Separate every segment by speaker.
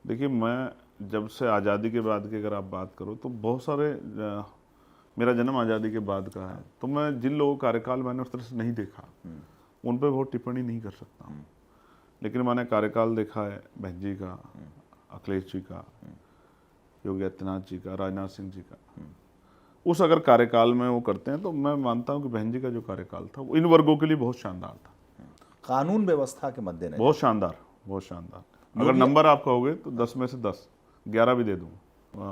Speaker 1: देखिए, मैं जब से आज़ादी के बाद की अगर आप बात करो तो बहुत सारे मेरा जन्म आज़ादी के बाद का है, तो मैं जिन लोगों का कार्यकाल मैंने उस तरह से नहीं देखा उन पर बहुत टिप्पणी नहीं कर सकता हूँ। लेकिन मैंने कार्यकाल देखा है बहन जी का, अखिलेश जी का, योगी आदित्यनाथ जी का, राजनाथ सिंह जी का। उस अगर कार्यकाल में वो करते हैं तो मैं मानता हूँ कि बहन जी का जो कार्यकाल था वो इन वर्गों के लिए बहुत शानदार था।
Speaker 2: कानून व्यवस्था के मद्देनजर
Speaker 1: बहुत शानदार, बहुत शानदार। अगर नंबर आप कहोगे तो 10 में से 10, 11 भी दे दूँ।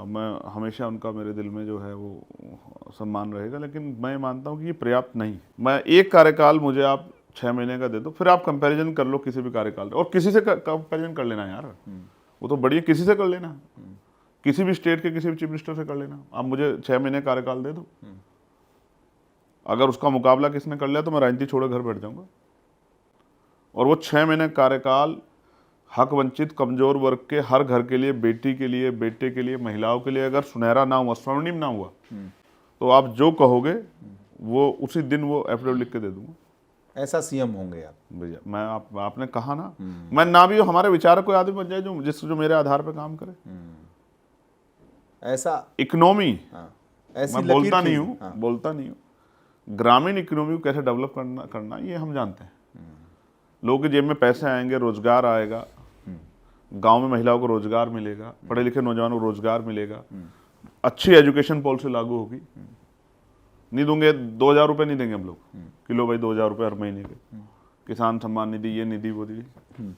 Speaker 1: मैं हमेशा उनका मेरे दिल में जो है वो सम्मान रहेगा, लेकिन मैं मानता हूँ कि ये पर्याप्त नहीं। मैं एक कार्यकाल मुझे आप 6 महीने का दे दो, फिर आप कंपैरिजन कर लो किसी भी कार्यकाल, और किसी से कंपैरिजन कर लेना यार, वो तो बढ़िया, किसी से कर लेना, किसी भी स्टेट के किसी भी चीफ मिनिस्टर से कर लेना। आप मुझे 6 महीने कार्यकाल दे दो, अगर उसका मुकाबला किसने कर लिया तो मैं राजनीति छोड़े घर बैठ जाऊंगा। और वो 6 महीने कार्यकाल हक वंचित कमजोर वर्ग के हर घर के लिए, बेटी के लिए, बेटे के लिए, महिलाओं के लिए अगर सुनहरा ना हुआ, स्वर्णिम ना हुआ, तो आप जो कहोगे वो उसी दिन वो एफिडेविट लिख के दे दूंगा।
Speaker 2: ऐसा सीएम होंगे आप
Speaker 1: भैया? मैं आपने कहा ना, मैं ना भी हमारे विचारक कोई आदमी बन जाए जो मेरे आधार पर काम करे।
Speaker 2: ऐसा
Speaker 1: इकोनॉमी,
Speaker 2: ऐसी
Speaker 1: मैं बोलता नहीं हूँ, ग्रामीण इकोनॉमी को कैसे डेवलप करना ये हम जानते हैं। लोगों की जेब में पैसे आएंगे, रोजगार आएगा, गांव में महिलाओं को रोजगार मिलेगा, पढ़े लिखे नौजवानों को रोजगार मिलेगा, अच्छी एजुकेशन पॉलिसी लागू होगी। नहीं दूंगे 2000 रुपये नहीं देंगे हम लोग किलो, भाई 2000 रुपये हर महीने के, किसान सम्मान निधि, ये निधि वो निधि,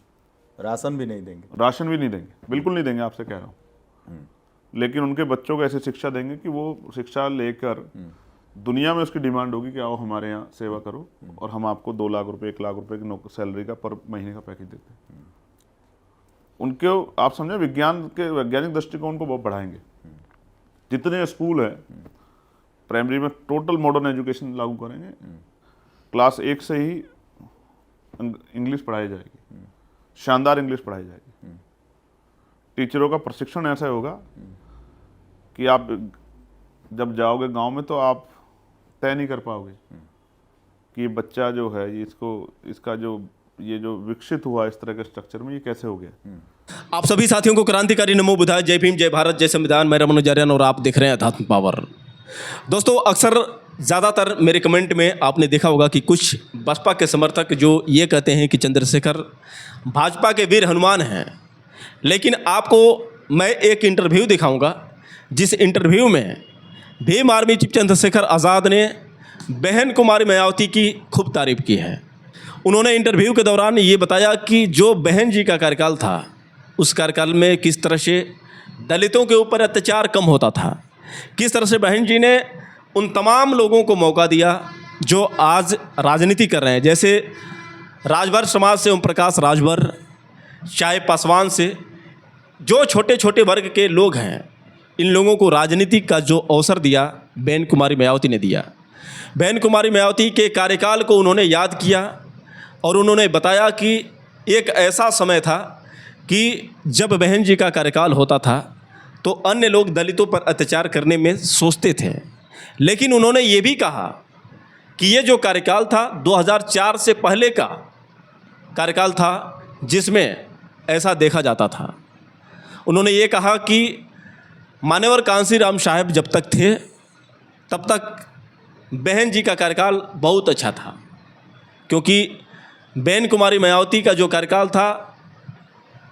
Speaker 2: राशन भी नहीं देंगे,
Speaker 1: राशन भी नहीं देंगे, बिल्कुल नहीं देंगे, आपसे कह रहा हूँ। लेकिन उनके बच्चों को ऐसी शिक्षा देंगे कि वो शिक्षा लेकर दुनिया में उसकी डिमांड होगी कि आओ हमारे यहाँ सेवा करो, और हम आपको 2 लाख रुपए, 1 लाख रुपए की सैलरी का पर महीने का पैकेज देते हैं। उनके आप समझे, विज्ञान के वैज्ञानिक दृष्टिकोण को बहुत बढ़ाएंगे। जितने स्कूल है प्राइमरी में, टोटल मॉडर्न एजुकेशन लागू करेंगे। क्लास 1 से ही इंग्लिश पढ़ाई जाएगी, शानदार इंग्लिश पढ़ाई जाएगी। टीचरों का प्रशिक्षण ऐसा होगा कि आप जब जाओगे गांव में तो आप तय नहीं कर पाओगे कि बच्चा जो है इसका जो विकसित हुआ इस तरह के स्ट्रक्चर में, ये कैसे हो गया।
Speaker 3: आप सभी साथियों को क्रांतिकारी नमो बुधाय, जय भीम, जय भारत, जय संविधान। मैं रमन आचार्य और आप देख रहे हैं अध्यात्म पावर। दोस्तों, अक्सर ज़्यादातर मेरे कमेंट में आपने देखा होगा कि कुछ बसपा के समर्थक जो ये कहते हैं कि चंद्रशेखर भाजपा के वीर हनुमान हैं। लेकिन आपको मैं एक इंटरव्यू दिखाऊंगा, जिस इंटरव्यू में भीम आर्मी चीफ चंद्रशेखर आज़ाद ने बहन कुमारी मायावती की खूब तारीफ की है। उन्होंने इंटरव्यू के दौरान ये बताया कि जो बहन जी का कार्यकाल था, उस कार्यकाल में किस तरह से दलितों के ऊपर अत्याचार कम होता था, किस तरह से बहन जी ने उन तमाम लोगों को मौका दिया जो आज राजनीति कर रहे हैं। जैसे राजभर समाज से ओम प्रकाश राजभर, चाहे पासवान से, जो छोटे छोटे वर्ग के लोग हैं, इन लोगों को राजनीति का जो अवसर दिया बहन कुमारी मायावती ने दिया। बहन कुमारी मायावती के कार्यकाल को उन्होंने याद किया और उन्होंने बताया कि एक ऐसा समय था कि जब बहन जी का कार्यकाल होता था तो अन्य लोग दलितों पर अत्याचार करने में सोचते थे। लेकिन उन्होंने ये भी कहा कि ये जो कार्यकाल था 2004 से पहले का कार्यकाल था, जिसमें ऐसा देखा जाता था। उन्होंने ये कहा कि मान्यवर कांशीराम साहब जब तक थे तब तक बहन जी का कार्यकाल बहुत अच्छा था, क्योंकि बहन कुमारी मायावती का जो कार्यकाल था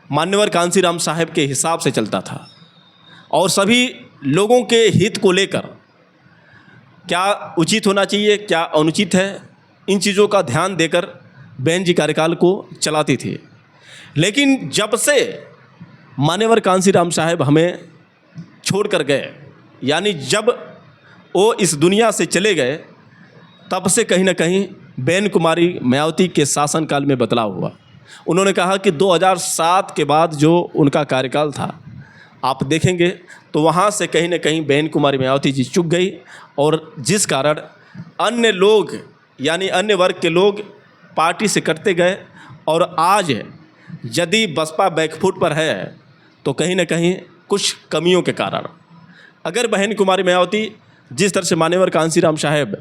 Speaker 3: मान्यवर कांशीराम साहब के हिसाब से चलता था और सभी लोगों के हित को लेकर क्या उचित होना चाहिए, क्या अनुचित है, इन चीज़ों का ध्यान देकर बहन जी कार्यकाल को चलाती थी। लेकिन जब से मान्यवर कांशीराम साहब हमें छोड़ कर गए, यानी जब वो इस दुनिया से चले गए, तब से कहीं ना कहीं बहन कुमारी मायावती के शासनकाल में बदलाव हुआ। उन्होंने कहा कि 2007 के बाद जो उनका कार्यकाल था, आप देखेंगे तो वहाँ से कहीं ना कहीं बहन कुमारी मायावती जी चूक गई, और जिस कारण अन्य लोग यानी अन्य वर्ग के लोग पार्टी से कटते गए। और आज यदि बसपा बैकफुट पर है तो कहीं ना कहीं कुछ कमियों के कारण। अगर बहन कुमारी मायावती जिस तरह से मान्यवर कांशीराम साहब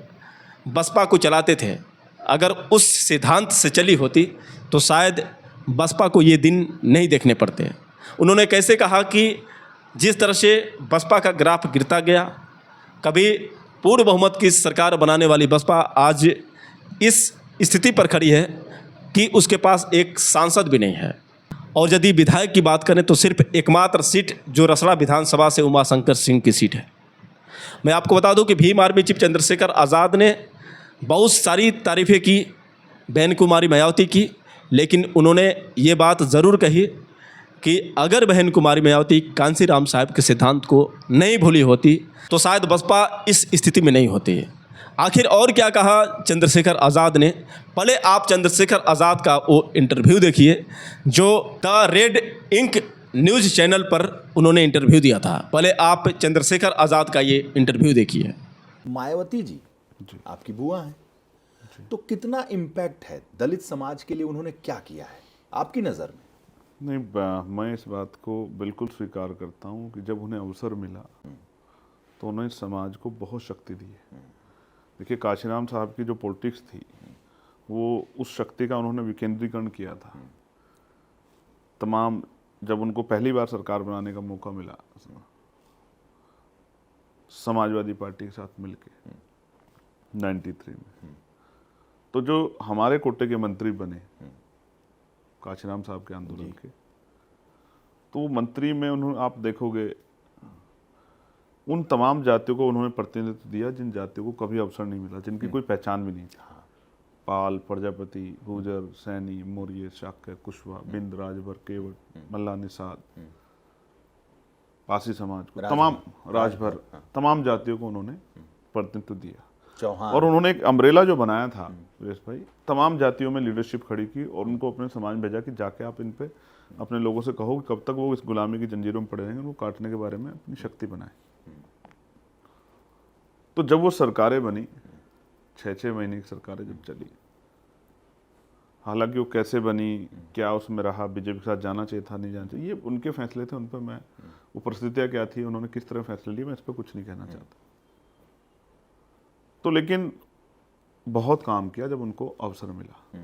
Speaker 3: बसपा को चलाते थे, अगर उस सिद्धांत से चली होती तो शायद बसपा को ये दिन नहीं देखने पड़ते। उन्होंने कैसे कहा कि जिस तरह से बसपा का ग्राफ गिरता गया, कभी पूर्ण बहुमत की सरकार बनाने वाली बसपा आज इस स्थिति पर खड़ी है कि उसके पास एक सांसद भी नहीं है। और यदि विधायक की बात करें तो सिर्फ एकमात्र सीट जो रसड़ा विधानसभा से उमाशंकर सिंह की सीट है। मैं आपको बता दूं कि भीम आर्मी चीफ चंद्रशेखर आज़ाद ने बहुत सारी तारीफ़ें की, बहन कुमारी मायावती की, लेकिन उन्होंने ये बात ज़रूर कही कि अगर बहन कुमारी मायावती कांसीराम साहब के सिद्धांत को नहीं भूली होती तो शायद बसपा इस स्थिति में नहीं होती। आखिर और क्या कहा चंद्रशेखर आज़ाद ने, पहले आप चंद्रशेखर आज़ाद का वो इंटरव्यू देखिए जो the Red Ink news channel पर उन्होंने इंटरव्यू दिया था। पहले आप चंद्रशेखर आज़ाद का ये इंटरव्यू देखिए।
Speaker 2: मायावती जी आपकी बुआ हैं, तो कितना इम्पैक्ट है दलित समाज के लिए, उन्होंने क्या किया है आपकी नज़र में?
Speaker 1: नहीं, मैं इस बात को बिल्कुल स्वीकार करता हूँ कि जब उन्हें अवसर मिला तो उन्होंने समाज को बहुत शक्ति दी है। देखिए, काशीराम साहब की जो पॉलिटिक्स थी वो उस शक्ति का उन्होंने विकेंद्रीकरण किया था। तमाम जब उनको पहली बार सरकार बनाने का मौका मिला समाजवादी पार्टी के साथ मिलके 93 में, तो जो हमारे कोटे के मंत्री बने काशीराम साहब के आंदोलन के, तो वो मंत्री में उन्होंने, आप देखोगे, उन तमाम जातियों को उन्होंने प्रतिनिधित्व दिया जिन जातियों को कभी अवसर नहीं मिला, जिनकी कोई पहचान भी नहीं थी। पाल, प्रजापति, गुर्जर, सैनी, मौर्य, शाक्य, कुशवाहा, बिंद, राजभर, केवट, मल्ला, निषाद, पासी समाज को, तमाम राजभर, तमाम जातियों को उन्होंने प्रतिनिधित्व दिया।
Speaker 2: चौहान,
Speaker 1: और उन्होंने एक अम्ब्रेला जो बनाया था सुरेश भाई, तमाम जातियों में लीडरशिप खड़ी की और उनको अपने समाज भेजा कि जाके आप इन पे अपने लोगों से कहो कि कब तक वो इस गुलामी की जंजीरों में पड़े रहेंगे, उनको काटने के बारे में अपनी शक्ति बनाए। तो जब वो सरकारें बनी, 6-6 महीने की सरकारें जब चली, हालांकि वो कैसे बनी, क्या उसमें रहा, बीजेपी के साथ जाना चाहिए था, नहीं जाना चाहिए, ये उनके फैसले थे, उन पर मैं, वो परिस्थितियाँ क्या थी, उन्होंने किस तरह फैसले लिए, मैं इस पर कुछ नहीं कहना चाहता। तो लेकिन बहुत काम किया जब उनको अवसर मिला।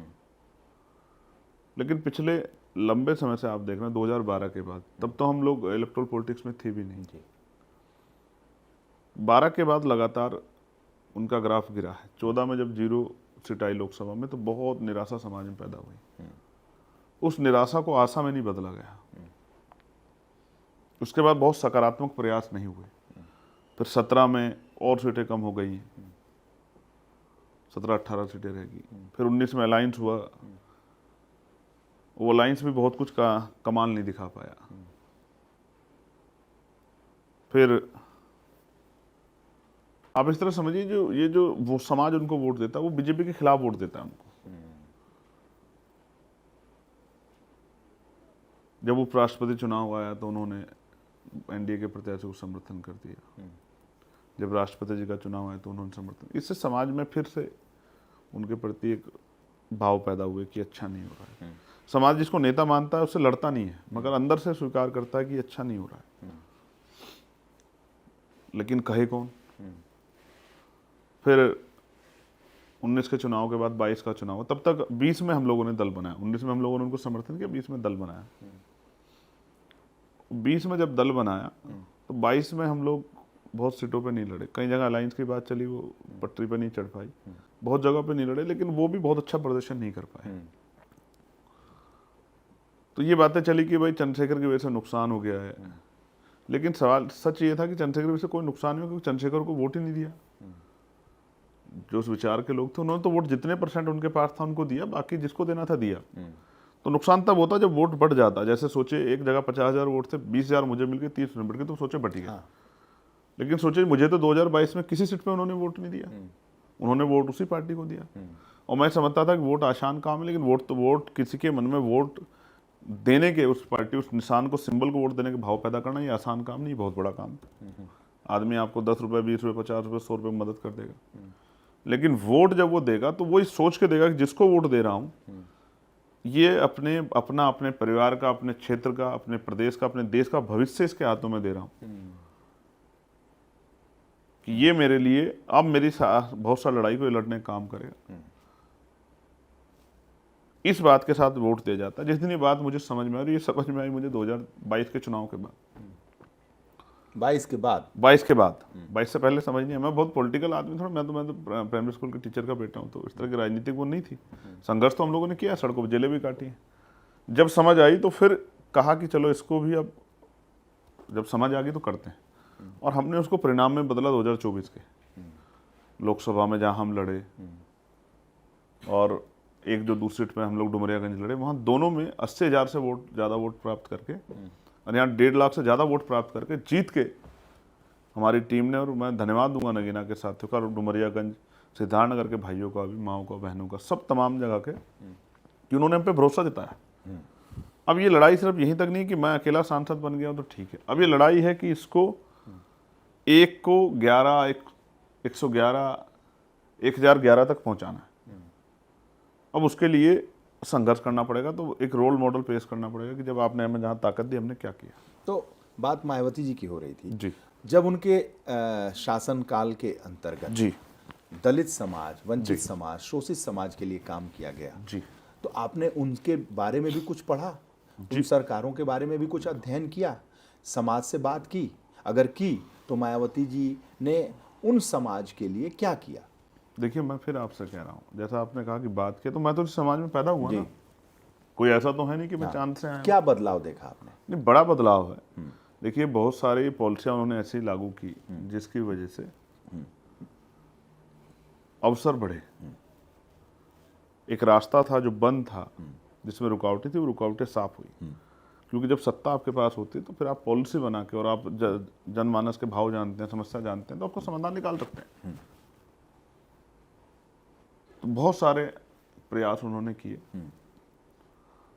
Speaker 1: लेकिन पिछले लंबे समय से आप देख रहे हैं 2012 के बाद, तब तो हम लोग इलेक्टोरल पॉलिटिक्स में थे भी नहीं। 12 के बाद लगातार उनका ग्राफ गिरा है। 14 में जब 0 सीट आई लोकसभा में तो बहुत निराशा समाज में पैदा हुई। उस निराशा को आशा में नहीं बदला गया। उसके बाद बहुत सकारात्मक प्रयास नहीं हुए। फिर 17 में और सीटें कम हो गई, 17-18 सीटें रहेगी। फिर 19 में अलायंस हुआ, वो अलायंस भी बहुत कुछ का कमाल नहीं दिखा पाया। फिर आप इस तरह समझिए, जो ये जो वो समाज उनको वोट देता है वो बीजेपी के खिलाफ वोट देता है उनको। जब उपराष्ट्रपति चुनाव आया तो उन्होंने एनडीए के प्रत्याशी को समर्थन कर दिया। जब राष्ट्रपति जी का चुनाव आया तो उन्होंने समर्थन। इससे समाज में फिर से उनके प्रति एक भाव पैदा हुए कि अच्छा नहीं हो रहा है। समाज जिसको नेता मानता है उससे लड़ता नहीं है, मगर अंदर से स्वीकार करता है कि अच्छा नहीं हो रहा है। लेकिन कहे कौन? फिर 19 के चुनाव के बाद 22 का चुनाव, तब तक 20 में हम लोगों ने दल बनाया। 19 में हम लोगों ने उनको समर्थन किया, 20 में दल बनाया। 20 में जब दल बनाया तो 22 में हम लोग बहुत सीटों पे नहीं लड़े। कई जगह अलायंस की बात चली, वो पटरी पे नहीं चढ़ पाई। बहुत जगह पे नहीं लड़े, लेकिन वो भी बहुत अच्छा प्रदर्शन नहीं कर पाए। तो ये बातें चली कि भाई चंद्रशेखर की वजह से नुकसान हो गया है। लेकिन सवाल सच ये था कि चंद्रशेखर की वजह से कोई नुकसान नहीं हुआ, क्योंकि चंद्रशेखर को वोट ही नहीं दिया। जो उस विचार के लोग थे उन्होंने तो वोट जितने % उनके पास था उनको दिया, बाकी जिसको देना था दिया। तो नुकसान तब होता जब वोट बढ़ जाता। जैसे सोचे एक जगह 50,000 वोट थे, 20,000 मुझे मिल गए, 30 बढ़ गए, तो सोचे बट गए। लेकिन सोचे मुझे तो 2022 में किसी सीट पे उन्होंने वोट नहीं दिया, उन्होंने वोट उसी पार्टी को दिया। और मैं समझता था कि वोट आसान काम है, लेकिन वोट किसी के मन में वोट देने के, उस पार्टी, उस निशान को, सिंबल को वोट देने के भाव पैदा करना, ये आसान काम नहीं, बहुत बड़ा काम। आदमी आपको 10 रुपये, 20 रुपये, 50 रुपये, 100 रुपये में मदद कर देगा। लेकिन वोट जब वो देगा तो वो इस सोच के देगा कि जिसको वोट दे रहा हूँ ये अपने परिवार का, अपने क्षेत्र का, अपने प्रदेश का, अपने देश का भविष्य इसके हाथों में दे रहा हूँ, कि ये मेरे लिए अब मेरी बहुत सा लड़ाई को लड़ने का काम करेगा। इस बात के साथ वोट दिया जाता है। जिस दिन ये बात मुझे समझ में आई, और ये समझ में आई मुझे 2022 के चुनाव के बाद।
Speaker 2: 22 के बाद?
Speaker 1: 22 के बाद, 22 से पहले समझ नहीं है। मैं बहुत पॉलिटिकल आदमी था, मैं तो प्राइमरी स्कूल के टीचर का बेटा हूँ, तो इस तरह की राजनीतिक वो नहीं थी। संघर्ष तो हम लोगों ने किया, सड़कों पर जेलें भी काटी हैं। जब समझ आई तो फिर कहा कि चलो इसको भी, अब जब समझ आ गई तो करते हैं। और हमने उसको परिणाम में बदला 2024 के लोकसभा में, जहाँ हम लड़े, और एक जो दूसरी सीट में हम लोग डुमरियागंज लड़े, वहाँ दोनों में 80,000 से ज़्यादा वोट प्राप्त करके, और यहाँ 1.5 लाख से ज़्यादा वोट प्राप्त करके जीत के हमारी टीम ने, और मैं धन्यवाद दूंगा नगीना के साथियों का, और डुमरियागंज, सिद्धार्थनगर के भाइयों का भी, माओं का, बहनों का, सब तमाम जगह के, कि उन्होंने हम पे भरोसा जताया। अब ये लड़ाई सिर्फ यहीं तक नहीं कि मैं अकेला सांसद बन गया हूँ तो ठीक है। अब ये लड़ाई है कि इसको 1 को 11, 111, 1011 तक पहुँचाना है। अब उसके लिए संघर्ष करना पड़ेगा, तो एक रोल मॉडल पेश करना पड़ेगा कि जब आपने हमें जहाँ ताकत दी, हमने क्या किया।
Speaker 2: तो बात मायावती जी की हो रही थी
Speaker 1: जी,
Speaker 2: जब उनके शासनकाल के अंतर्गत
Speaker 1: जी,
Speaker 2: दलित समाज, वंचित समाज, शोषित समाज के लिए काम किया गया,
Speaker 1: जी,
Speaker 2: तो आपने उनके बारे में भी कुछ पढ़ा, उन सरकारों के बारे में भी कुछ अध्ययन किया, समाज से बात की? अगर की तो मायावती जी ने उन समाज के लिए क्या किया?
Speaker 1: देखिए, मैं फिर आपसे कह रहा हूँ, जैसा आपने कहा कि बात की, तो मैं तो इस समाज में पैदा हुआ
Speaker 2: जी।
Speaker 1: ना, कोई ऐसा तो है नहीं कि मैं चांद से आया हूं।
Speaker 2: क्या बदलाव देखा आपने?
Speaker 1: नहीं, बड़ा बदलाव है। देखिए, बहुत सारी पॉलिसियां उन्होंने ऐसी लागू की जिसकी वजह से अवसर बढ़े। एक रास्ता था जो बंद था, जिसमें रुकावटें थी, वो रुकावटें साफ हुई। क्योंकि जब सत्ता आपके पास होती है तो फिर आप पॉलिसी बना के, और आप जनमानस के भाव जानते हैं, समस्या जानते हैं, तो आपको समाधान निकाल सकते हैं। तो बहुत सारे प्रयास उन्होंने किए,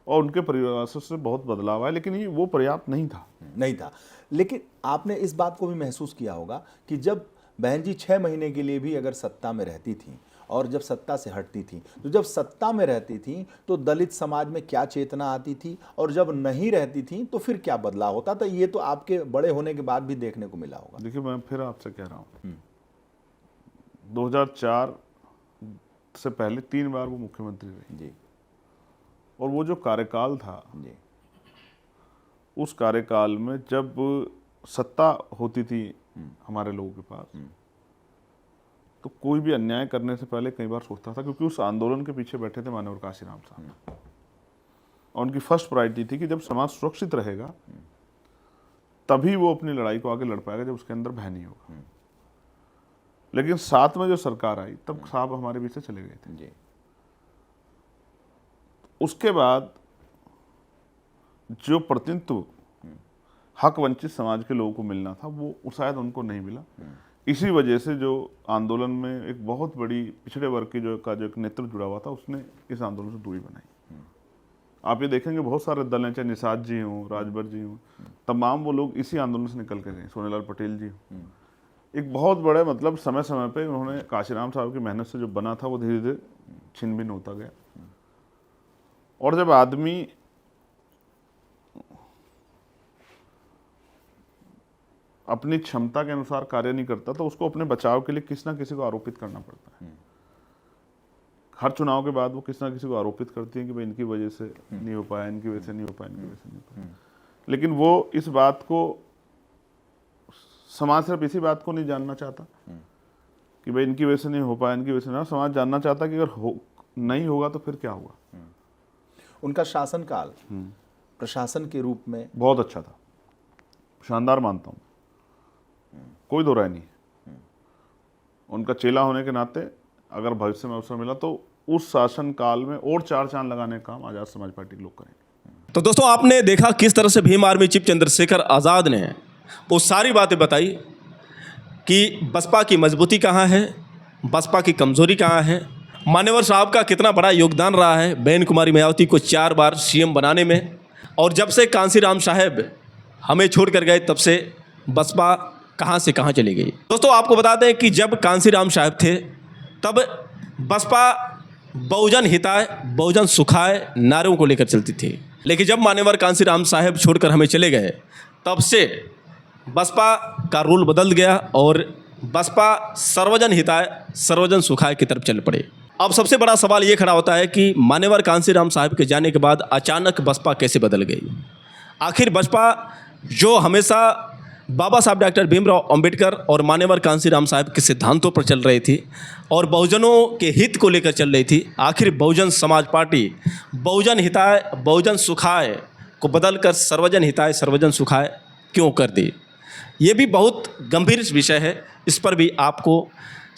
Speaker 1: और उनके प्रयासों से बहुत बदलाव आया, लेकिन ये वो पर्याप्त नहीं था।
Speaker 2: नहीं था। लेकिन आपने इस बात को भी महसूस किया होगा कि जब बहन जी 6 महीने के लिए भी अगर सत्ता में रहती थी, और जब सत्ता से हटती थी, तो जब सत्ता में रहती थी तो दलित समाज में क्या चेतना आती थी, और जब नहीं रहती थी तो फिर क्या बदलाव होता था? ये तो आपके बड़े होने के बाद भी देखने को मिला होगा।
Speaker 1: देखिए, मैं फिर आपसे कह रहा हूँ, 2004 से पहले 3 बार वो मुख्यमंत्री रही
Speaker 2: जी,
Speaker 1: और वो जो कार्यकाल था,
Speaker 2: जी,
Speaker 1: उस कार्यकाल में जब सत्ता होती थी हमारे लोगों के पास, तो कोई भी अन्याय करने से पहले कई बार सोचता था, क्योंकि उस आंदोलन के पीछे बैठे थे मानवर काशीराम साहब, और उनकी फर्स्ट प्रायोरिटी थी कि जब समाज सुरक्षित रहेगा तभी वो अपनी लड़ाई को आगे लड़ पाएगा, जब उसके अंदर भय नहीं होगा। लेकिन साथ में जो सरकार आई, तब साहब हमारे बीच से चले गए थे।
Speaker 2: जी,
Speaker 1: उसके बाद जो प्रतिनिधित्व हक वंचित समाज के लोगों को मिलना था, वो शायद उनको नहीं मिला। इसी वजह से जो आंदोलन में एक बहुत बड़ी पिछड़े वर्ग की जो एक नेतृत्व जुड़ा हुआ था, उसने इस आंदोलन से दूरी बनाई। आप ये देखेंगे बहुत सारे दल हैं, चाहे निषाद जी हों, राजभर जी हों, तमाम वो लोग इसी आंदोलन से निकल के गए। सोनेलाल पटेल जी हों, एक बहुत बड़े, मतलब समय समय पे उन्होंने, काशीराम साहब की मेहनत से जो बना था वो धीरे धीरे छिन भिन्न होता गया। और जब आदमी अपनी क्षमता के अनुसार कार्य नहीं करता, तो उसको अपने बचाव के लिए किसी ना किसी को आरोपित करना पड़ता है। हर चुनाव के बाद वो किसी ना किसी को आरोपित करती है कि भाई इनकी वजह से नहीं हो पाया, इनकी वजह से नहीं हो पाया, इनकी वजह से नहीं हो पाया। लेकिन वो इस बात को, समाज सिर्फ इसी बात को नहीं जानना चाहता कि भाई इनकी वजह से नहीं हो पाया, इनकी वजह से नहीं। समाज जानना चाहता कि अगर नहीं होगा तो फिर क्या होगा।
Speaker 2: उनका शासनकाल प्रशासन के रूप में
Speaker 1: बहुत अच्छा था, शानदार मानता हूँ, कोई दो राय नहीं। उनका चेला होने के नाते अगर भविष्य में अवसर मिला तो उस शासन काल में और 4 चांद लगाने का काम आज़ाद समाज पार्टी के लोग करेंगे।
Speaker 3: तो दोस्तों, आपने देखा किस तरह से भीम आर्मी चीफ चंद्रशेखर आज़ाद ने वो सारी बातें बताई कि बसपा की मजबूती कहाँ है, बसपा की कमजोरी कहाँ है, मान्यवर साहब का कितना बड़ा योगदान रहा है बहन कुमारी मायावती को 4 बार सीएम बनाने में, और जब से कांसीराम साहब हमें छोड़ कर गए तब से बसपा कहाँ से कहाँ चली गई। दोस्तों, आपको बता दें कि जब कांसीराम साहब थे तब बसपा बहुजन हिताय बहुजन सुखाय नारों को लेकर चलती थी, लेकिन जब मान्यवर कांसीराम साहब छोड़कर हमें चले गए तब से बसपा का रूल बदल गया और बसपा सर्वजन हिताय सर्वजन सुखाय की तरफ चल पड़े। अब सबसे बड़ा सवाल ये खड़ा होता है कि मान्यवर कांसीराम साहब के जाने के बाद अचानक बसपा कैसे बदल गई। आखिर बसपा जो हमेशा बाबा साहब डॉक्टर भीमराव अंबेडकर और मान्यवर कांसीराम साहब के सिद्धांतों पर चल रही थी और बहुजनों के हित को लेकर चल रही थी, आखिर बहुजन समाज पार्टी बहुजन हिताय बहुजन सुखाय को बदलकर सर्वजन हिताय सर्वजन सुखाय क्यों कर दी? ये भी बहुत गंभीर विषय है, इस पर भी आपको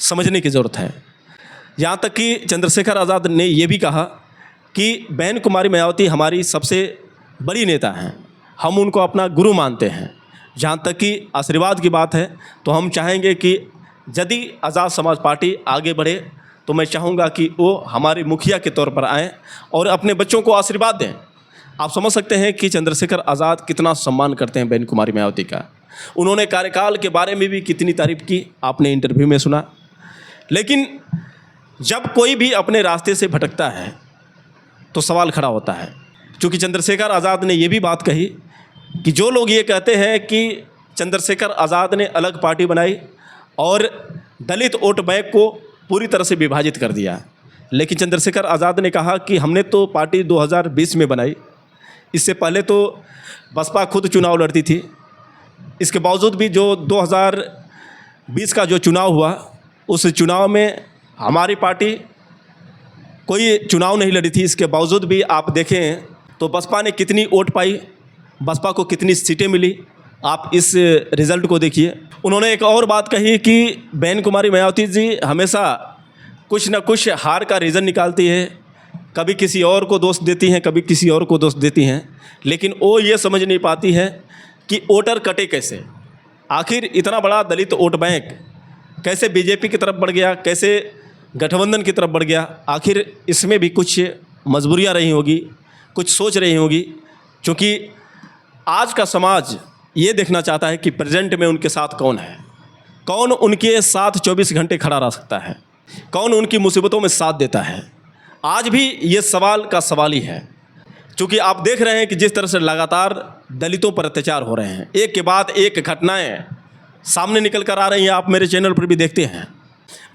Speaker 3: समझने की ज़रूरत है। यहाँ तक कि चंद्रशेखर आज़ाद ने ये भी कहा कि बहन कुमारी मायावती हमारी सबसे बड़ी नेता हैं, हम उनको अपना गुरु मानते हैं। जहाँ तक कि आशीर्वाद की बात है तो हम चाहेंगे कि यदि आज़ाद समाज पार्टी आगे बढ़े तो मैं चाहूँगा कि वो हमारे मुखिया के तौर पर आएँ और अपने बच्चों को आशीर्वाद दें। आप समझ सकते हैं कि चंद्रशेखर आज़ाद कितना सम्मान करते हैं बहन कुमारी मायावती का। उन्होंने कार्यकाल के बारे में भी कितनी तारीफ की, आपने इंटरव्यू में सुना। लेकिन जब कोई भी अपने रास्ते से भटकता है तो सवाल खड़ा होता है, क्योंकि चंद्रशेखर आज़ाद ने ये भी बात कही कि जो लोग ये कहते हैं कि चंद्रशेखर आज़ाद ने अलग पार्टी बनाई और दलित वोट बैंक को पूरी तरह से विभाजित कर दिया, लेकिन चंद्रशेखर आज़ाद ने कहा कि हमने तो पार्टी 2020 में बनाई, इससे पहले तो बसपा खुद चुनाव लड़ती थी। इसके बावजूद भी जो 2020 का जो चुनाव हुआ उस चुनाव में हमारी पार्टी कोई चुनाव नहीं लड़ी थी। इसके बावजूद भी आप देखें तो बसपा ने कितनी वोट पाई, बसपा को कितनी सीटें मिली, आप इस रिज़ल्ट को देखिए। उन्होंने एक और बात कही कि बहन कुमारी मायावती जी हमेशा कुछ न कुछ हार का रीज़न निकालती है, कभी किसी और को दोष देती हैं, कभी किसी और को दोष देती हैं, लेकिन वो ये समझ नहीं पाती है कि वोटर कटे कैसे। आखिर इतना बड़ा दलित वोट बैंक कैसे बीजेपी की तरफ बढ़ गया, कैसे गठबंधन की तरफ बढ़ गया? आखिर इसमें भी कुछ मजबूरियां रही होगी, कुछ सोच रही होगी, क्योंकि आज का समाज ये देखना चाहता है कि प्रेजेंट में उनके साथ कौन है, कौन उनके साथ 24 घंटे खड़ा रह सकता है, कौन उनकी मुसीबतों में साथ देता है। आज भी ये सवाल का सवाल ही है, क्योंकि आप देख रहे हैं कि जिस तरह से लगातार दलितों पर अत्याचार हो रहे हैं, एक के बाद एक घटनाएं सामने निकल कर आ रही हैं। आप मेरे चैनल पर भी देखते हैं।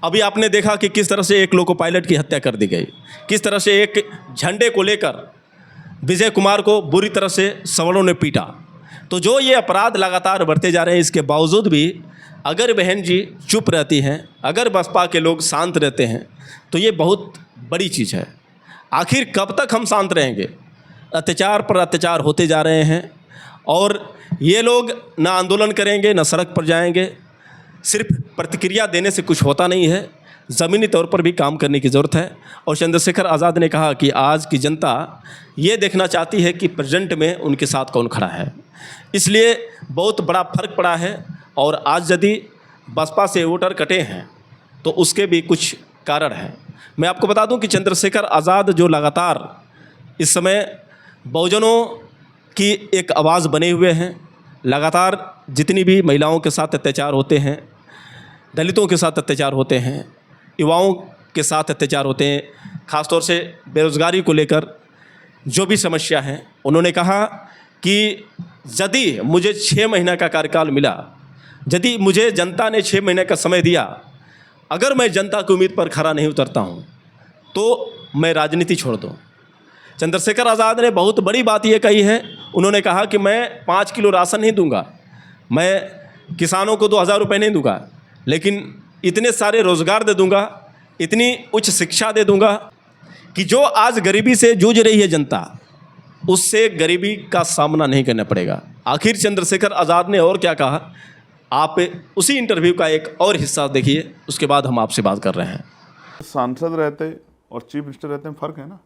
Speaker 3: अभी आपने देखा कि किस तरह से एक लोको पायलट की हत्या कर दी गई, किस तरह से एक झंडे को लेकर विजय कुमार को बुरी तरह से सवर्णों ने पीटा। तो जो ये अपराध लगातार बढ़ते जा रहे हैं, इसके बावजूद भी अगर बहन जी चुप रहती हैं, अगर बसपा के लोग शांत रहते हैं, तो ये बहुत बड़ी चीज़ है। आखिर कब तक हम शांत रहेंगे? अत्याचार पर अत्याचार होते जा रहे हैं और ये लोग ना आंदोलन करेंगे, ना सड़क पर जाएंगे। सिर्फ प्रतिक्रिया देने से कुछ होता नहीं है, ज़मीनी तौर पर भी काम करने की ज़रूरत है। और चंद्रशेखर आज़ाद ने कहा कि आज की जनता ये देखना चाहती है कि प्रेजेंट में उनके साथ कौन खड़ा है, इसलिए बहुत बड़ा फ़र्क पड़ा है। और आज यदि बसपा से वोटर कटे हैं तो उसके भी कुछ कारण हैं। मैं आपको बता दूं कि चंद्रशेखर आज़ाद जो लगातार इस समय बहुजनों की एक आवाज़ बने हुए हैं, लगातार जितनी भी महिलाओं के साथ अत्याचार होते हैं, दलितों के साथ अत्याचार होते हैं, युवाओं के साथ अत्याचार होते हैं, ख़ासतौर से बेरोज़गारी को लेकर जो भी समस्या है, उन्होंने कहा कि यदि मुझे 6 महीने का कार्यकाल मिला, यदि मुझे जनता ने 6 महीने का समय दिया, अगर मैं जनता की उम्मीद पर खरा नहीं उतरता हूँ तो मैं राजनीति छोड़ दूँ। चंद्रशेखर आज़ाद ने बहुत बड़ी बात ये कही है। उन्होंने कहा कि मैं 5 किलो राशन नहीं दूंगा, मैं किसानों को 2000 रुपये नहीं दूंगा, लेकिन इतने सारे रोज़गार दे दूंगा, इतनी उच्च शिक्षा दे दूंगा कि जो आज गरीबी से जूझ रही है जनता, उससे गरीबी का सामना नहीं करना पड़ेगा। आखिर चंद्रशेखर आज़ाद ने और क्या कहा, आप उसी इंटरव्यू का एक और हिस्सा देखिए, उसके बाद हम आपसे बात कर रहे हैं।
Speaker 1: सांसद रहते और चीफ मिनिस्टर रहते हैं, फ़र्क है ना।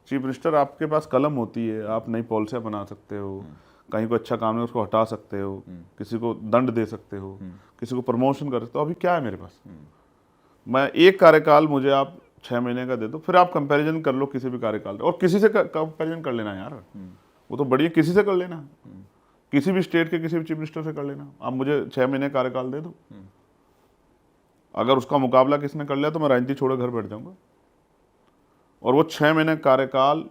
Speaker 1: चीफ मिनिस्टर आपके पास कलम होती है, आप नई पॉलिसियाँ बना सकते हो, कहीं को अच्छा काम है उसको हटा सकते हो, किसी को दंड दे सकते हो, किसी को प्रमोशन कर सकते हो। अभी क्या है मेरे पास? मैं एक कार्यकाल मुझे आप 6 महीने का दे दो, फिर आप कंपैरिजन कर लो किसी भी कार्यकाल, और किसी से कंपैरिजन कर लेना यार, वो तो बढ़िया, किसी से कर लेना, किसी भी स्टेट के किसी भी चीफ मिनिस्टर से कर लेना। आप मुझे 6 महीने कार्यकाल दे दो, अगर उसका मुकाबला किसने कर लिया तो मैं राजनीति छोड़ घर बैठ जाऊंगा। और वो 6 महीने कार्यकाल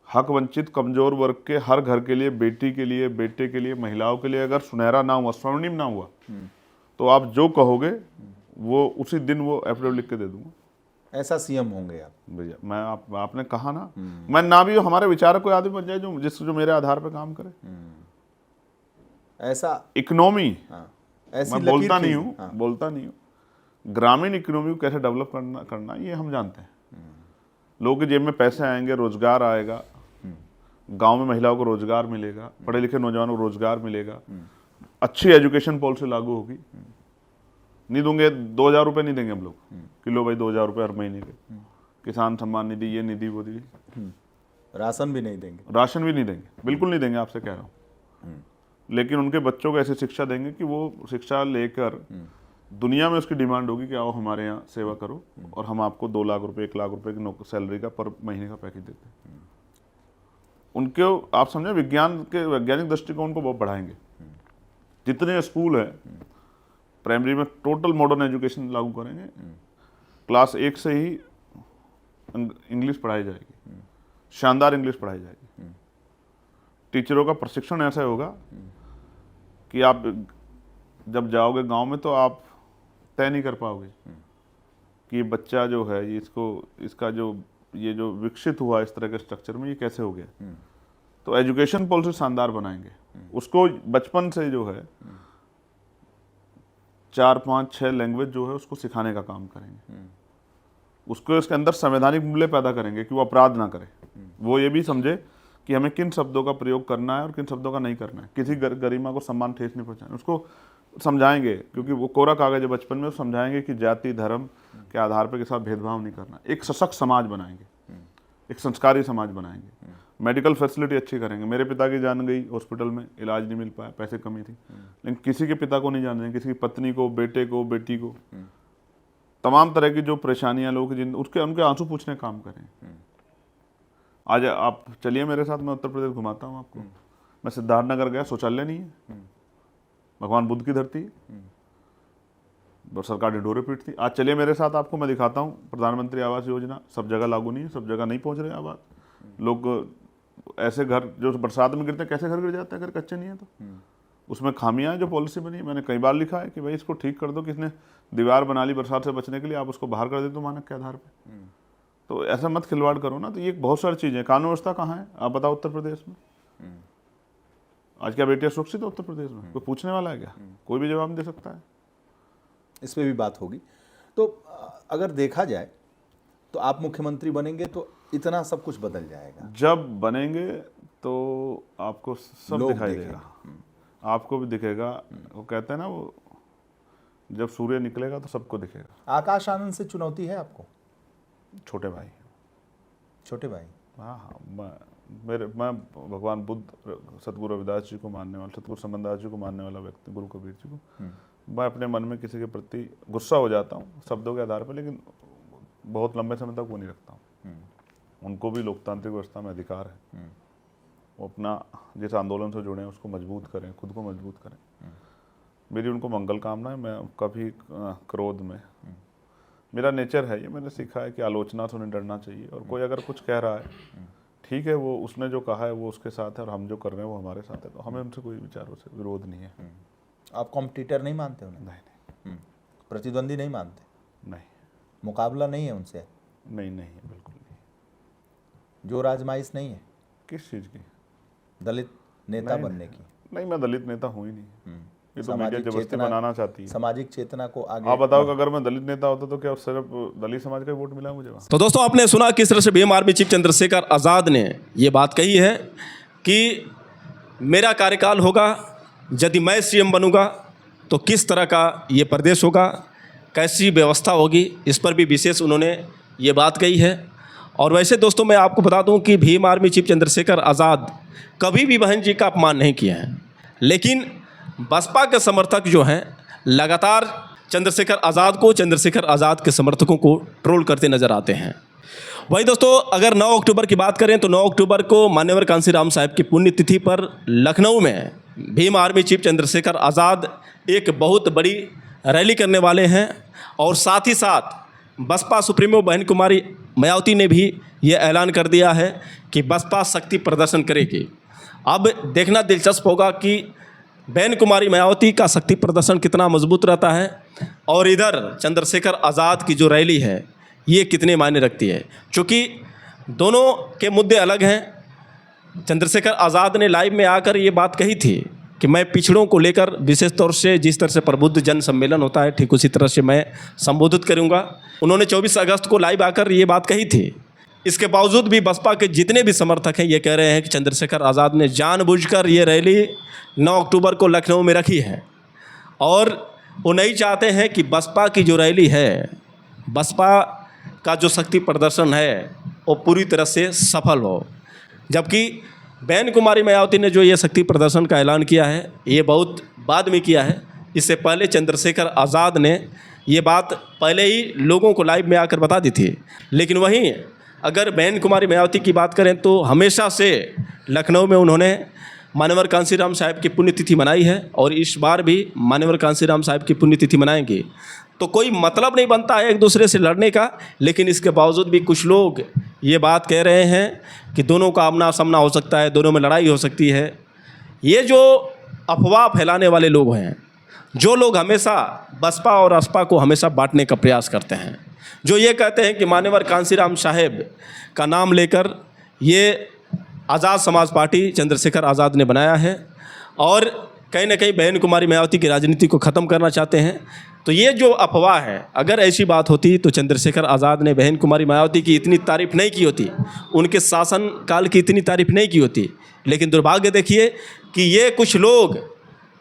Speaker 1: हक वंचित कमजोर वर्ग के हर घर के लिए, बेटी के लिए, बेटे के लिए, महिलाओं के लिए अगर सुनहरा ना हुआ, स्वर्णिम ना हुआ, तो आप जो कहोगे वो उसी दिन वो एफिडेविट लिख के दे दूंगा।
Speaker 2: ऐसा सीएम होंगे आप।
Speaker 1: भैया मैं आपने कहा ना, मैं ना भी हमारे विचारक कोई आदमी बन जाए जो मेरे आधार पर काम करे।
Speaker 2: ऐसा
Speaker 1: इकोनॉमी,
Speaker 2: हाँ, ऐसी
Speaker 1: मैं
Speaker 2: लकीर
Speaker 1: बोलता नहीं
Speaker 2: खींच-
Speaker 1: हूँ,
Speaker 2: हाँ,
Speaker 1: बोलता नहीं हूँ, ग्रामीण इकोनॉमी को कैसे डेवलप करना ये हम जानते हैं। लोगों की जेब में पैसे आएंगे, रोजगार आएगा, गांव में महिलाओं को रोजगार मिलेगा, पढ़े लिखे नौजवानों को रोजगार मिलेगा, अच्छी एजुकेशन पॉलिसी लागू होगी। नहीं दूंगे 2,000 रुपये नहीं देंगे हम लोग कि लो भाई 2,000 रुपये हर महीने के, किसान सम्मान निधि, ये निधि वो निधि,
Speaker 2: राशन भी नहीं देंगे।
Speaker 1: राशन भी नहीं देंगे, बिल्कुल नहीं देंगे, आपसे कह रहा हूँ। लेकिन उनके बच्चों को ऐसी शिक्षा देंगे कि वो शिक्षा लेकर दुनिया में उसकी डिमांड होगी कि आओ हमारे यहाँ सेवा करो और हम आपको 2 लाख रुपए 1 लाख रुपए की सैलरी का पर महीने का पैकेज देते हैं। उनके आप समझे वैज्ञानिक दृष्टिकोण को बहुत बढ़ाएंगे। जितने स्कूल है प्राइमरी में टोटल मॉडर्न एजुकेशन लागू करेंगे। क्लास 1 से ही इंग्लिश पढ़ाई जाएगी, शानदार इंग्लिश पढ़ाई जाएगी। टीचरों का प्रशिक्षण ऐसा होगा कि आप जब जाओगे गांव में तो आप तय नहीं कर पाओगे कि ये बच्चा जो है इसका जो विकसित हुआ इस तरह के स्ट्रक्चर में, ये कैसे हो गया। तो एजुकेशन पॉलिसी शानदार बनाएंगे। उसको बचपन से जो है 4, 5, 6 लैंग्वेज जो है उसको सिखाने का काम करेंगे। उसको इसके अंदर संवैधानिक मूल्य पैदा करेंगे कि वो अपराध ना करे। वो ये भी समझे कि हमें किन शब्दों का प्रयोग करना है और किन शब्दों का नहीं करना है। किसी गरिमा को सम्मान ठेस नहीं पहुंचाना, उसको समझाएंगे, क्योंकि वो कोरा कागज है बचपन में। समझाएंगे कि जाति धर्म के आधार पर के साथ भेदभाव नहीं करना। एक सशक्त समाज बनाएंगे, एक संस्कारी समाज बनाएंगे। मेडिकल फैसिलिटी अच्छी करेंगे। मेरे पिता की जान गई हॉस्पिटल में, इलाज नहीं मिल पाया, पैसे कमी थी, लेकिन किसी के पिता को नहीं जान देंगे, किसी की पत्नी को, बेटे को, बेटी को, तमाम तरह की जो परेशानियां लोग उनके आंसू पूछने का काम करें। आज आप चलिए मेरे साथ, मैं उत्तर प्रदेश घुमाता हूँ आपको। मैं सिद्धार्थनगर गया, शौचालय नहीं है, भगवान बुद्ध की धरती, सरकार ढिढोरे पीटती। आज चलिए मेरे साथ, आपको मैं दिखाता हूँ प्रधानमंत्री आवास योजना सब जगह लागू नहीं है, सब जगह नहीं पहुँच रहे आवास। लोग ऐसे घर जो बरसात में गिरते हैं, कैसे घर गिर जाते हैं अगर कच्चे नहीं है तो। उसमें खामियां हैं जो पॉलिसी बनी है। मैंने कई बार लिखा है कि भाई इसको ठीक कर दो। किसने दीवार बना ली बरसात से बचने के लिए, आप उसको बाहर कर देते हो मानक के आधार पे। तो ऐसा मत खिलवाड़ करो ना। तो ये बहुत सारी चीज़ें। कानून व्यवस्था कहाँ है आप बताओ उत्तर प्रदेश में? आज क्या बेटियां सुरक्षित है उत्तर प्रदेश में? कोई पूछने वाला है क्या? कोई भी जवाब दे सकता है।
Speaker 2: इस पे भी बात होगी। तो अगर देखा जाए तो आप मुख्यमंत्री बनेंगे तो इतना सब कुछ बदल जाएगा।
Speaker 1: जब बनेंगे तो आपको सब
Speaker 2: लोग
Speaker 1: दिखाई
Speaker 2: देखेंगे।
Speaker 1: देगा, आपको भी दिखेगा। वो कहते हैं ना, वो जब सूर्य निकलेगा तो सबको दिखेगा।
Speaker 2: आकाश आनंद से चुनौती है आपको?
Speaker 1: छोटे भाई,
Speaker 2: छोटे भाई।
Speaker 1: हाँ, मैं भगवान बुद्ध, सतगुरु रविदास जी को मानने वाला, सतगुरु समनदास जी को मानने वाला व्यक्ति, गुरु कबीर जी को। मैं अपने मन में किसी के प्रति गुस्सा हो जाता हूँ शब्दों के आधार पर, लेकिन बहुत लंबे समय तक वो नहीं रखता हूँ। उनको भी लोकतांत्रिक व्यवस्था में अधिकार है। वो अपना जिस आंदोलन से जुड़े हैं उसको मजबूत करें, खुद को मजबूत करें। मेरी उनको मंगल कामना है। मैं कभी क्रोध में, मेरा नेचर है ये, मैंने सीखा है कि आलोचना से उन्हें डरना चाहिए। और कोई अगर कुछ कह रहा है, ठीक है, वो उसने जो कहा है वो उसके साथ है और हम जो कर रहे हैं वो हमारे साथ है, तो हमें उनसे कोई विचारों से विरोध नहीं है।
Speaker 2: आप कॉम्पिटिटर नहीं मानते उन्हें?
Speaker 1: नहीं,
Speaker 2: प्रतिद्वंदी नहीं मानते?
Speaker 1: नहीं,
Speaker 2: मुकाबला नहीं है उनसे?
Speaker 1: नहीं, नहीं है, बिल्कुल नहीं।
Speaker 2: जोर आजमाइश नहीं है
Speaker 1: किस चीज़ की?
Speaker 2: दलित नेता बनने की?
Speaker 1: नहीं, मैं दलित नेता हूँ ही नहीं। ये तो मीडिया
Speaker 2: सामाजिक
Speaker 1: जबरदस्ती
Speaker 2: चेतना-
Speaker 1: बनाना चाहती है।
Speaker 2: सामाजिक चेतना को आगे
Speaker 1: आप बताओ कि अगर मैं दलित नेता होता तो क्या सिर्फ दलित समाज का वोट मिला मुझे वहाँ?
Speaker 3: तो दोस्तों, आपने सुना किस तरह से भीम आर्मी चीफ चंद्रशेखर आज़ाद ने ये बात कही है कि मेरा कार्यकाल होगा, यदि मैं सीएम बनूंगा तो किस तरह का ये प्रदेश होगा, कैसी व्यवस्था होगी, इस पर भी विशेष उन्होंने ये बात कही है। और वैसे दोस्तों, मैं आपको बता दूं कि भीम आर्मी चीफ चंद्रशेखर आज़ाद कभी भी बहन जी का अपमान नहीं किए हैं, लेकिन बसपा के समर्थक जो हैं लगातार चंद्रशेखर आज़ाद को, चंद्रशेखर आज़ाद के समर्थकों को ट्रोल करते नजर आते हैं। वही दोस्तों, अगर 9 अक्टूबर की बात करें तो 9 अक्टूबर को मान्यवर कांसीराम साहब की पुण्यतिथि पर लखनऊ में भीम आर्मी चीफ चंद्रशेखर आज़ाद एक बहुत बड़ी रैली करने वाले हैं। और साथ ही साथ बसपा सुप्रीमो बहन कुमारी मायावती ने भी ये ऐलान कर दिया है कि बसपा शक्ति प्रदर्शन करेगी। अब देखना दिलचस्प होगा कि बहन कुमारी मायावती का शक्ति प्रदर्शन कितना मजबूत रहता है। और इधर चंद्रशेखर आज़ाद की जो रैली है ये कितने मायने रखती है, क्योंकि दोनों के मुद्दे अलग हैं। चंद्रशेखर आज़ाद ने लाइव में आकर ये बात कही थी कि मैं पिछड़ों को लेकर विशेष तौर से जिस तरह से प्रबुद्ध जन सम्मेलन होता है ठीक उसी तरह से मैं संबोधित करूंगा। उन्होंने 24 अगस्त को लाइव आकर ये बात कही थी। इसके बावजूद भी बसपा के जितने भी समर्थक हैं ये कह रहे हैं कि चंद्रशेखर आज़ाद ने जानबूझकर ये रैली 9 अक्टूबर को लखनऊ में रखी है और वो नहीं चाहते हैं कि बसपा की जो रैली है, बसपा का जो शक्ति प्रदर्शन है वो पूरी तरह से सफल हो। जबकि बहन कुमारी मायावती ने जो ये शक्ति प्रदर्शन का ऐलान किया है ये बहुत बाद में किया है। इससे पहले चंद्रशेखर आज़ाद ने ये बात पहले ही लोगों को लाइव में आकर बता दी थी। लेकिन वहीं अगर बहन कुमारी मायावती की बात करें तो हमेशा से लखनऊ में उन्होंने मान्यवर कांसीराम साहब की पुण्यतिथि मनाई है और इस बार भी मान्यवर कांसीराम साहब की पुण्यतिथि मनाएंगे। तो कोई मतलब नहीं बनता है एक दूसरे से लड़ने का, लेकिन इसके बावजूद भी कुछ लोग ये बात कह रहे हैं कि दोनों का आमना सामना हो सकता है, दोनों में लड़ाई हो सकती है। ये जो अफवाह फैलाने वाले लोग हैं, जो लोग हमेशा बसपा और असपा को हमेशा बांटने का प्रयास करते हैं, जो ये कहते हैं कि मान्यवर कांसीराम साहब का नाम लेकर ये आज़ाद समाज पार्टी चंद्रशेखर आज़ाद ने बनाया है और कहीं ना कहीं बहन कुमारी मायावती की राजनीति को ख़त्म करना चाहते हैं। तो ये जो अफवाह है, अगर ऐसी बात होती तो चंद्रशेखर आज़ाद ने बहन कुमारी मायावती की इतनी तारीफ़ नहीं की होती, उनके शासन काल की इतनी तारीफ़ नहीं की होती। लेकिन दुर्भाग्य देखिए कि ये कुछ लोग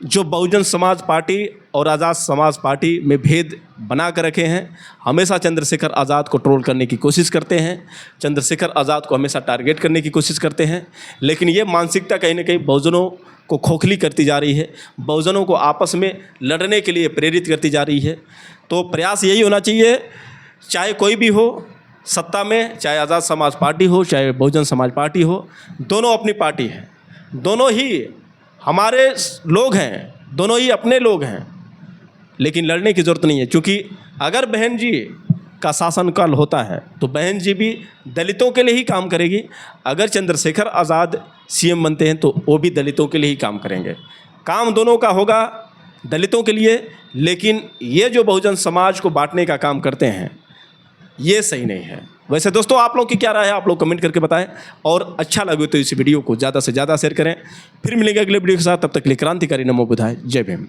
Speaker 3: जो बहुजन समाज पार्टी और आज़ाद समाज पार्टी में भेद बना कर रखे हैं, हमेशा चंद्रशेखर आज़ाद को ट्रोल करने की कोशिश करते हैं, चंद्रशेखर आज़ाद को हमेशा टारगेट करने की कोशिश करते हैं। लेकिन ये मानसिकता कहीं ना कहीं बहुजनों को खोखली करती जा रही है, बहुजनों को आपस में लड़ने के लिए प्रेरित करती जा रही है। तो प्रयास यही होना चाहिए, चाहे कोई भी हो सत्ता में, चाहे आज़ाद समाज पार्टी हो, चाहे बहुजन समाज पार्टी हो, दोनों अपनी पार्टी हैं, दोनों ही हमारे लोग हैं, दोनों ही अपने लोग हैं। लेकिन लड़ने की ज़रूरत नहीं है, क्योंकि अगर बहन जी का शासनकाल होता है तो बहन जी भी दलितों के लिए ही काम करेगी। अगर चंद्रशेखर आज़ाद सीएम बनते हैं तो वो भी दलितों के लिए ही काम करेंगे। काम दोनों का होगा दलितों के लिए, लेकिन ये जो बहुजन समाज को बांटने का काम करते हैं ये सही नहीं है। वैसे दोस्तों आप लोग की क्या राय है, आप लोग कमेंट करके बताएं और अच्छा लगे तो इस वीडियो को ज़्यादा से ज़्यादा शेयर करें। फिर मिलेंगे अगले वीडियो के साथ, तब तक के लिए क्रांतिकारी नमो बुधाय, जय भीम।